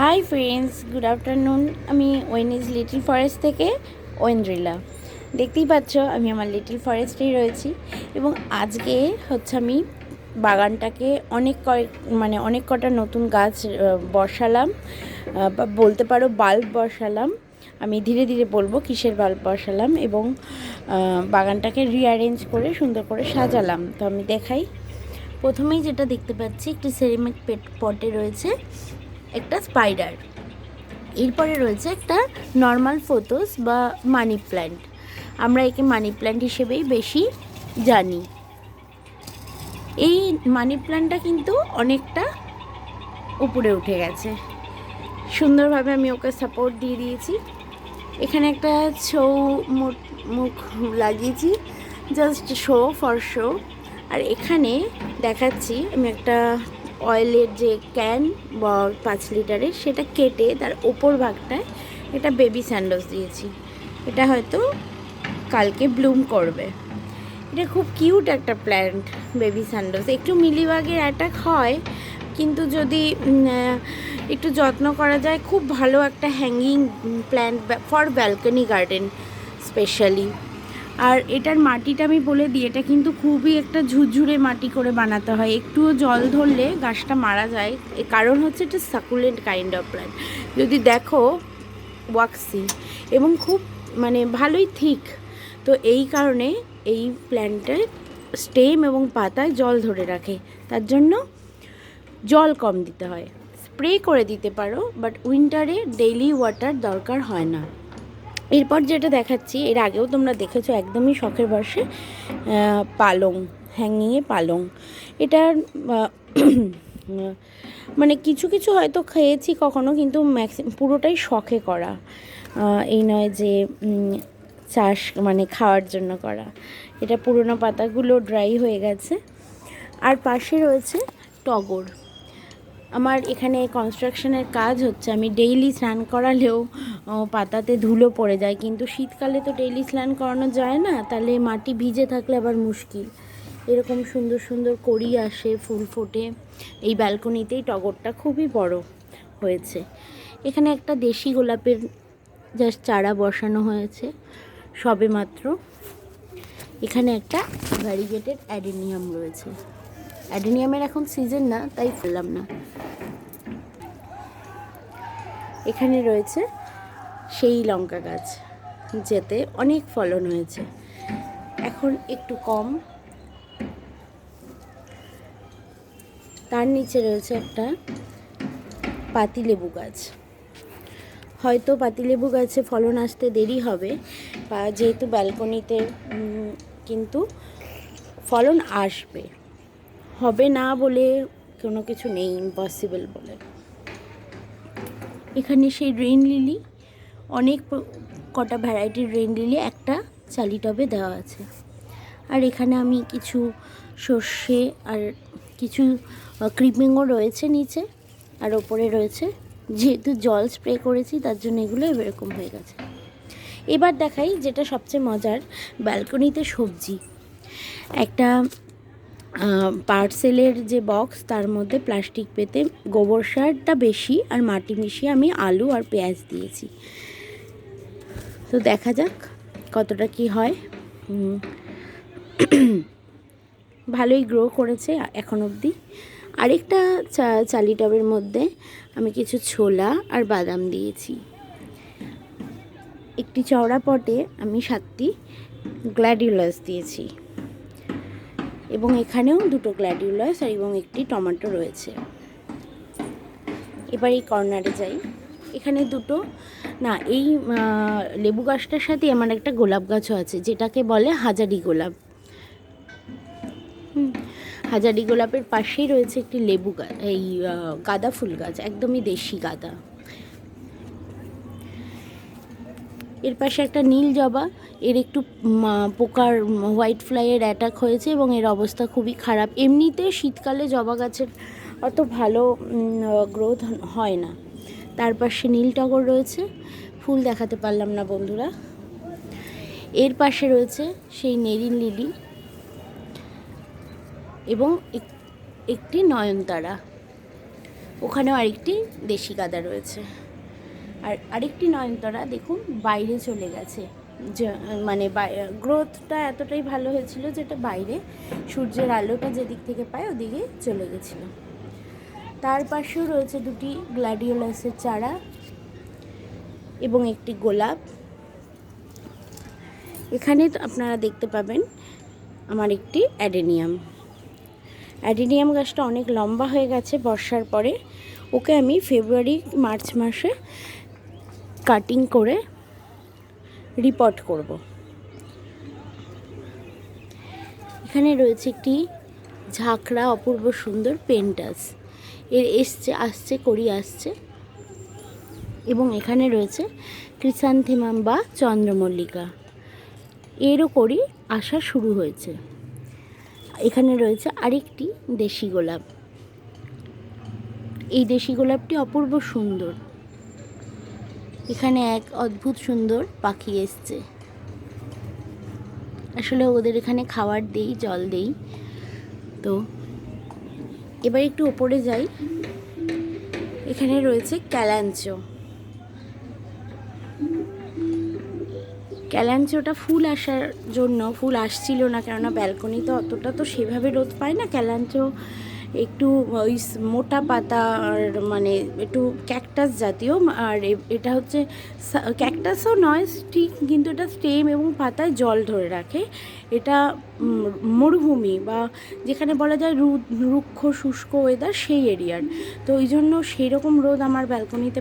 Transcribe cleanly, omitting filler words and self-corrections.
Hi friends, good afternoon. আমি ওয়েনিজ little forest থেকে ঐন্দ্রিলা। দেখতেই পাচ্ছ আমি আমার লিটল ফরেস্টেই রয়েছি এবং আজকে হচ্ছে আমি বাগানটাকে অনেক কটা নতুন গাছ বসালাম, বা বলতে পারো বাল্ব বসালাম। আমি ধীরে ধীরে বলবো কিসের বাল্ব বসালাম এবং বাগানটাকে রিঅ্যারেঞ্জ করে সুন্দর করে সাজালাম। তো আমি দেখাই। প্রথমেই যেটা দেখতে পাচ্ছি, একটি সেরামিক পটে রয়েছে একটা স্পাইডার। এরপরে রয়েছে একটা নর্মাল ফোটোস বা মানি প্ল্যান্ট। আমরা একে মানি প্ল্যান্ট হিসেবেই বেশি জানি। এই মানি প্ল্যান্টটা কিন্তু অনেকটা উপরে উঠে গেছে, সুন্দরভাবে আমি ওকে সাপোর্ট দিয়ে দিয়েছি। এখানে একটা মুখ লাগিয়েছি, জাস্ট শো ফর শো। আর এখানে দেখাচ্ছি আমি একটা অয়েলের যে ক্যান বা 5 লিটারের, সেটা কেটে তার ওপর ভাগটায় এটা বেবি স্যান্ডোজ দিয়েছি। এটা হয়তো কালকে ব্লুম করবে। এটা খুব কিউট একটা প্ল্যান্ট, বেবি স্যান্ডোজ। একটু মিলিবাগের অ্যাটাক হয়, কিন্তু যদি একটু যত্ন করা যায়, খুব ভালো একটা hanging plant for balcony garden specially. আর এটার মাটিটা আমি বলে দিই, এটা কিন্তু খুবই একটা ঝুরঝুরে মাটি করে বানাতে হয়। একটুও জল ধরলে গাছটা মারা যায়। কারণ হচ্ছে এটা সাকুলেন্ট কাইন্ড অফ প্ল্যান্ট। যদি দেখো ওয়াক্সি এবং খুব ভালোই থিক। তো এই কারণে এই প্ল্যান্টের স্টেম এবং পাতায় জল ধরে রাখে, তার জন্য জল কম দিতে হয়। স্প্রে করে দিতে পারো, বাট উইন্টারে ডেইলি ওয়াটার দরকার হয় না। এরপর যেটা দেখাচ্ছি, এর আগেও তোমরা দেখেছো, একদমই শখের বসে পালং, হ্যাঙ্গিংয়ে পালং। এটার কিছু কিছু হয়তো খেয়েছি কখনো, কিন্তু পুরোটাই শখে করা। এই নয় যে চাষ খাওয়ার জন্য করা। এটা পুরোনো পাতাগুলো ড্রাই হয়ে গেছে। আর পাশে রয়েছে টগর। আমার এখানে কনস্ট্রাকশনের কাজ হচ্ছে, আমি ডেইলি স্নান করালেও পাতাতে ধুলো পড়ে যায়, কিন্তু শীতকালে তো ডেইলি স্নান করানো যায় না, তাহলে মাটি ভিজে থাকলে আবার মুশকিল। এরকম সুন্দর সুন্দর কড়ি আসে, ফুল ফোটে। এই ব্যালকনিতেই টগরটা খুবই বড় হয়েছে। এখানে একটা দেশি গোলাপের জাস্ট চারা বসানো হয়েছে সবে মাত্র। এখানে একটা ভ্যারিগেটেড অ্যাডেনিয়াম রয়েছে। অ্যাডেনিয়ামের এখন সিজন না, তাই ফেললাম না। এখানে রয়েছে সেই লঙ্কা গাছ, যেতে অনেক ফলন হয়েছে, এখন একটু কম। তার নিচে রয়েছে একটা পাতিলেবু গাছ। হয়তো পাতিলেবু গাছে ফলন আসতে দেরি হবে, বা যেহেতু ব্যালকনিতে, কিন্তু ফলন আসবে। হবে না বলে কোনো কিছু নেই, ইম্পসিবল বলে। এখানে সেই রেইন লিলি, অনেক কটা ভ্যারাইটির রেইন লিলি একটা চালি টবে দেওয়া আছে। আর এখানে আমি কিছু সর্ষে আর কিছু ক্রিপিংও রয়েছে নিচে, আর ওপরে রয়েছে, যেহেতু জল স্প্রে করেছি তার জন্য এগুলো এরকম হয়ে গেছে। এবার দেখাই যেটা সবচেয়ে মজার, ব্যালকনিতে সবজি। একটা পার্সেলের যে বক্স, তার মধ্যে প্লাস্টিক পেতে গোবর সারটা বেশি আর মাটি মিশিয়ে আমি আলু আর পেঁয়াজ দিয়েছি। তো দেখা যাক কতটা কি হয়। ভালোই গ্রো করেছে এখন অবধি। আরেকটা চালি টবের মধ্যে আমি কিছু ছোলা আর বাদাম দিয়েছি। একটি চওড়া পটে আমি 7টি গ্ল্যাডিওলাস দিয়েছি, এবং এখানেও 2টো গ্ল্যাডিওলাস আর এবং একটি টমেটো রয়েছে। এবার এই কর্নারে যাই। এখানে এই লেবু গাছটার সাথে আমার একটা গোলাপ গাছও আছে, যেটাকে বলে হাজারি গোলাপ। হাজারি গোলাপের পাশেই রয়েছে একটি লেবু গাছ, এই গাঁদা ফুল গাছ, একদমই দেশি গাঁদা। এর পাশে একটা নীল জবা, এর একটু পোকার হোয়াইট ফ্লাইয়ের অ্যাটাক হয়েছে এবং এর অবস্থা খুবই খারাপ। এমনিতে শীতকালে জবা গাছের অত ভালো গ্রোথ হয় না। তার পাশে নীল টগর রয়েছে, ফুল দেখাতে পারলাম না বন্ধুরা। এর পাশে রয়েছে সেই নেরিন লিলি এবং একটি নয়নতারা। ওখানেও আরেকটি দেশি গাঁদা রয়েছে। আর আরেকটি নয়নতারা দেখুন বাইরে চলে গেছে, যে মানে গ্রোথটা এতটাই ভালো হয়েছিল যেটা বাইরে সূর্যের আলোটা যেদিক থেকে পায় ওদিকে চলে গেছিলো। তার পাশেও রয়েছে দুটি গ্ল্যাডিওলাসের চারা এবং একটি গোলাপ। এখানে আপনারা দেখতে পাবেন আমার একটি অ্যাডেনিয়াম গাছটা অনেক লম্বা হয়ে গেছে বর্ষার পরে। ওকে আমি ফেব্রুয়ারি মার্চ মাসে কাটিং করে রিপট করব। এখানে রয়েছে একটি ঝাঁকড়া অপূর্ব সুন্দর পেন্টাস, এর আসছে কড়ি আসছে। এবং এখানে রয়েছে ক্রিসান্থেমাম বা চন্দ্রমল্লিকা, এরও কড়ি আসা শুরু হয়েছে। এখানে রয়েছে আরেকটি দেশি গোলাপ, এই দেশি গোলাপটি অপূর্ব সুন্দর। এখানে এক অদ্ভুত সুন্দর পাখি এসছে, আসলে ওদের এখানে খাবার দেই, জল দেই। তো এবার একটু ওপরে যাই, এখানে রয়েছে ক্যালাঞ্চোটা ফুল আসার জন্য, ফুল আসছিল না কেননা ব্যালকনিতে অতটা তো সেভাবে রোদ পায় না। ক্যালাঞ্চো একটু ওই মোটা পাতা আর মানে একটু ক্যাকটাস জাতীয়, আর এটা হচ্ছে ক্যাকটাসও নয় ঠিক, কিন্তু এটা স্টেম এবং পাতায় জল ধরে রাখে। এটা মরুভূমি বা যেখানে বলা যায় রুক্ষ শুষ্ক ওয়েদার, সেই এরিয়ার। তো ওই জন্য সেই রকম রোদ আমার ব্যালকনিতে